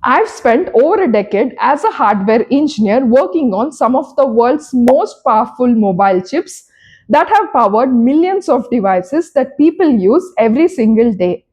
I've spent over a decade as a hardware engineer working on some of the world's most powerful mobile chips that have powered millions of devices that people use every single day.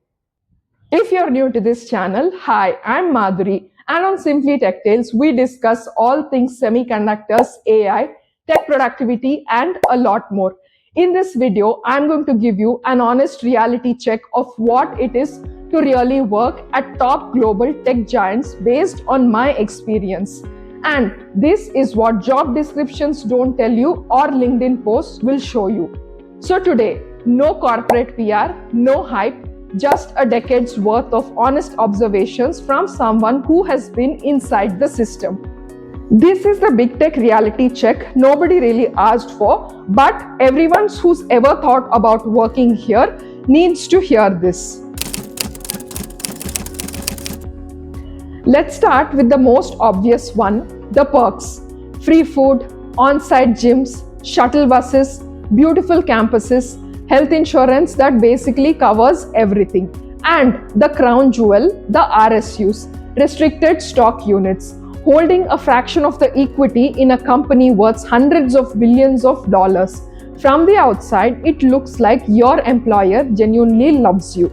If you're new to this channel, hi, I'm Madhuri, and on Simply Tech Tales, we discuss all things semiconductors, AI, tech productivity, and a lot more. In this video, I'm going to give you an honest reality check of what it is to really work at top global tech giants based on my experience. And this is what job descriptions don't tell you or LinkedIn posts will show you. So today, no corporate PR, no hype, just a decade's worth of honest observations from someone who has been inside the system. This is the big tech reality check nobody really asked for, but everyone who's ever thought about working here needs to hear this. Let's start with the most obvious one, the perks. Free food, on-site gyms, shuttle buses, beautiful campuses, health insurance that basically covers everything. And the crown jewel, the RSUs, restricted stock units, holding a fraction of the equity in a company worth hundreds of billions of dollars. From the outside, it looks like your employer genuinely loves you.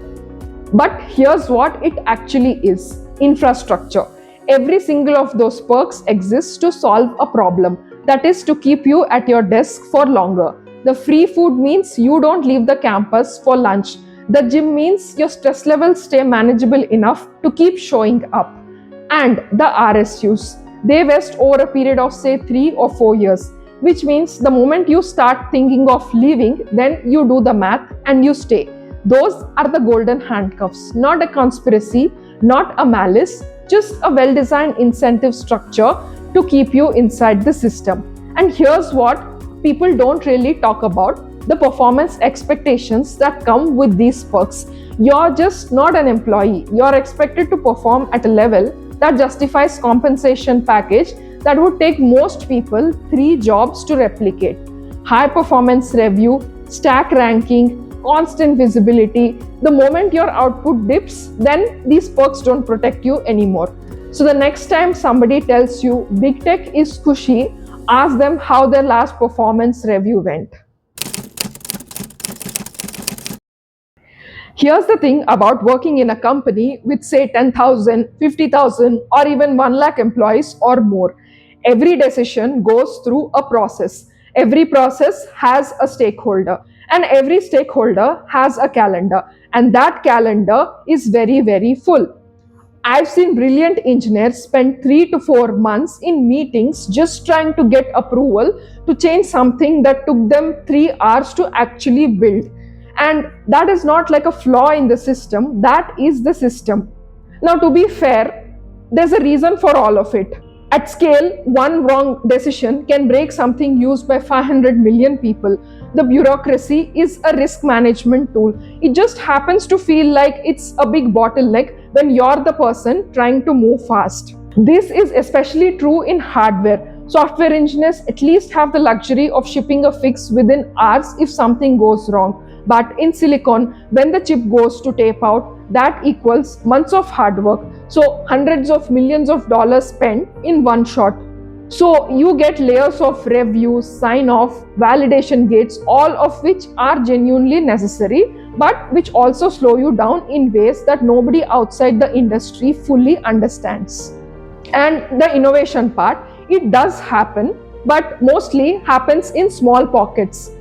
But here's what it actually is: infrastructure. Every single of those perks exists to solve a problem, that is, to keep you at your desk for longer. The free food means you don't leave the campus for lunch. The gym means your stress levels stay manageable enough to keep showing up. And the RSUs, they vest over a period of say 3 or 4 years, which means the moment you start thinking of leaving, then you do the math and you stay. Those are the golden handcuffs, not a conspiracy, not a malice, just a well-designed incentive structure to keep you inside the system. And here's what people don't really talk about: the performance expectations that come with these perks. You're just not an employee. You're expected to perform at a level that justifies compensation package that would take most people 3 jobs to replicate. High performance review, stack ranking, constant visibility. The moment your output dips, then these perks don't protect you anymore. So the next time somebody tells you big tech is cushy, ask them how their last performance review went. Here's the thing about working in a company with say 10,000, 50,000, or even 1 lakh employees or more. Every decision goes through a process. Every process has a stakeholder, and every stakeholder has a calendar, and that calendar is very, very full. I've seen brilliant engineers spend 3 to 4 months in meetings just trying to get approval to change something that took them 3 hours to actually build. And that is not like a flaw in the system, that is the system. Now, to be fair, there's a reason for all of it. At scale, one wrong decision can break something used by 500 million people. The bureaucracy is a risk management tool. It just happens to feel like it's a big bottleneck when you're the person trying to move fast. This is especially true in hardware. Software engineers at least have the luxury of shipping a fix within hours if something goes wrong. But in silicon, when the chip goes to tape out, that equals months of hard work. So hundreds of millions of dollars spent in one shot. So you get layers of reviews, sign off, validation gates, all of which are genuinely necessary, but which also slow you down in ways that nobody outside the industry fully understands. And the innovation part, it does happen, but mostly happens in small pockets.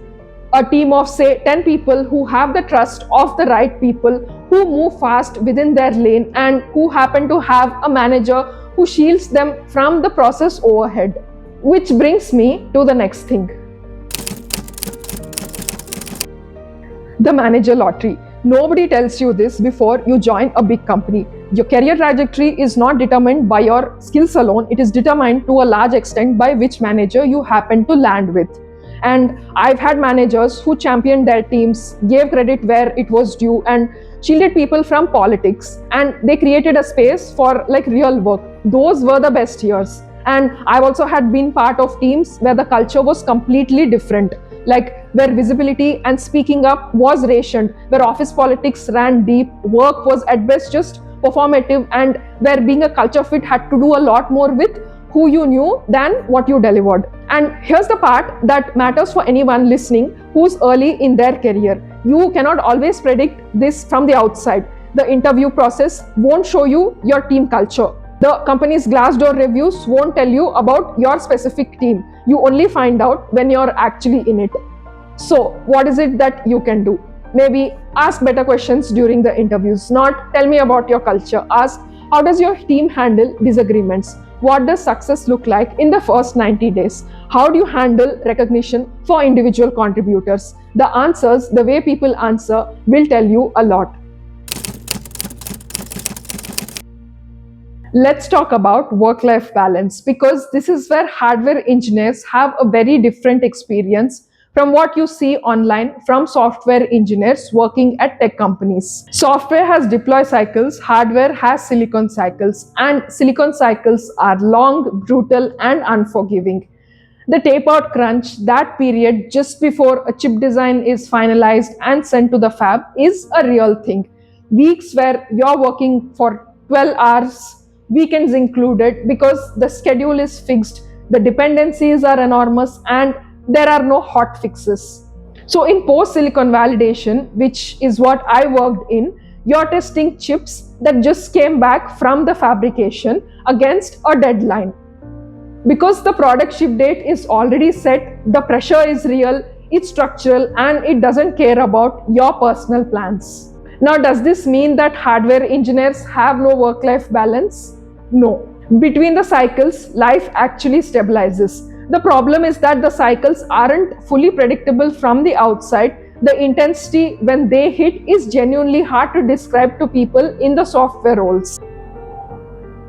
A team of say 10 people who have the trust of the right people, who move fast within their lane, and who happen to have a manager who shields them from the process overhead. Which brings me to the next thing: the manager lottery. Nobody tells you this before you join a big company. Your career trajectory is not determined by your skills alone, it is determined to a large extent by which manager you happen to land with. And I've had managers who championed their teams, gave credit where it was due, and shielded people from politics. And they created a space for like real work. Those were the best years. And I've also had been part of teams where the culture was completely different, like where visibility and speaking up was rationed, where office politics ran deep, work was at best just performative, and where being a culture fit had to do a lot more with who you knew than what you delivered. And here's the part that matters for anyone listening who's early in their career. You cannot always predict this from the outside. The interview process won't show you your team culture. The company's Glassdoor reviews won't tell you about your specific team. You only find out when you're actually in it. So, what is it that you can do? Maybe ask better questions during the interviews. Not tell me about your culture. Ask, how does your team handle disagreements? What does success look like in the first 90 days? How do you handle recognition for individual contributors? The answers, the way people answer, will tell you a lot. Let's talk about work-life balance, because this is where hardware engineers have a very different experience from what you see online from software engineers working at tech companies. Software has deploy cycles, hardware has silicon cycles, and silicon cycles are long, brutal, and unforgiving. The tape out crunch, that period just before a chip design is finalized and sent to the fab, is a real thing. Weeks where you're working for 12 hours, weekends included, because the schedule is fixed, the dependencies are enormous, and there are no hot fixes. So in post-silicon validation, which is what I worked in, you're testing chips that just came back from the fabrication against a deadline. Because the product ship date is already set, the pressure is real, it's structural, and it doesn't care about your personal plans. Now, does this mean that hardware engineers have no work-life balance? No. Between the cycles, life actually stabilizes. The problem is that the cycles aren't fully predictable from the outside. The intensity when they hit is genuinely hard to describe to people in the software roles.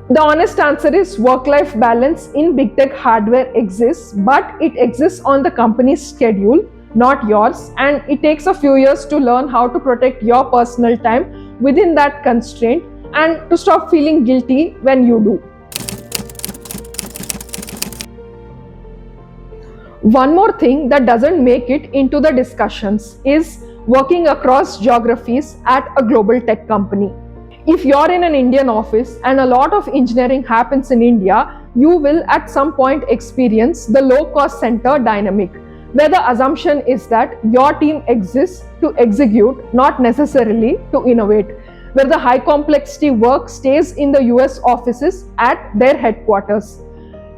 The honest answer is work-life balance in big tech hardware exists, but it exists on the company's schedule, not yours, and it takes a few years to learn how to protect your personal time within that constraint and to stop feeling guilty when you do. One more thing that doesn't make it into the discussions is working across geographies at a global tech company. If you're in an Indian office and a lot of engineering happens in India, you will at some point experience the low-cost center dynamic, where the assumption is that your team exists to execute, not necessarily to innovate, where the high complexity work stays in the US offices at their headquarters.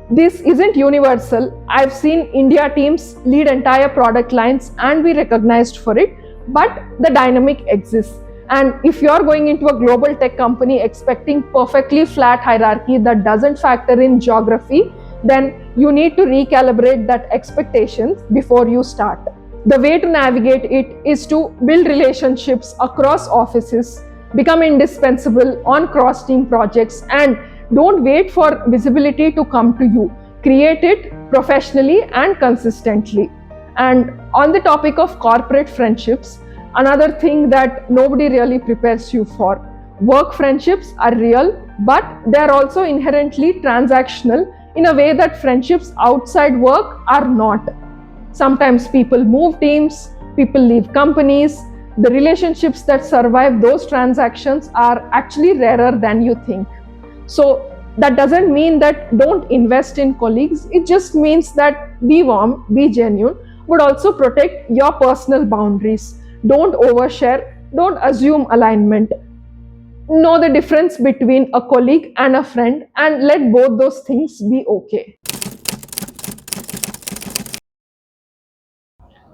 This isn't universal. I've seen India teams lead entire product lines and be recognized for it, but the dynamic exists. And if you're going into a global tech company expecting perfectly flat hierarchy that doesn't factor in geography, then you need to recalibrate that expectations before you start. The way to navigate it is to build relationships across offices, become indispensable on cross-team projects, and don't wait for visibility to come to you. Create it professionally and consistently. And on the topic of corporate friendships, another thing that nobody really prepares you for. Work friendships are real, but they're also inherently transactional in a way that friendships outside work are not. Sometimes people move teams, people leave companies. The relationships that survive those transactions are actually rarer than you think. So that doesn't mean that don't invest in colleagues. It just means that be warm, be genuine, but also protect your personal boundaries. Don't overshare, don't assume alignment. Know the difference between a colleague and a friend, and let both those things be okay.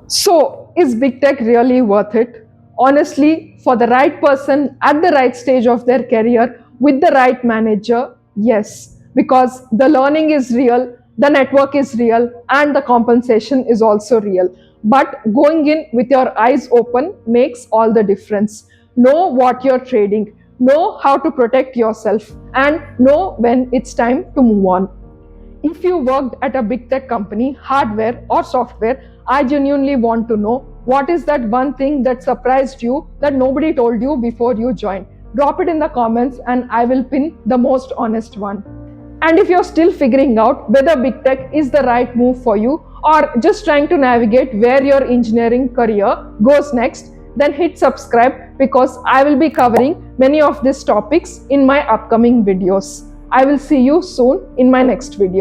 So, is big tech really worth it? Honestly, for the right person at the right stage of their career with the right manager, yes, because the learning is real, the network is real, and the compensation is also real. But going in with your eyes open makes all the difference. Know what you're trading, know how to protect yourself, and know when it's time to move on. If you worked at a big tech company, hardware or software, I genuinely want to know, what is that one thing that surprised you that nobody told you before you joined? Drop it in the comments and I will pin the most honest one. And if you're still figuring out whether big tech is the right move for you, or just trying to navigate where your engineering career goes next, then hit subscribe because I will be covering many of these topics in my upcoming videos. I will see you soon in my next video.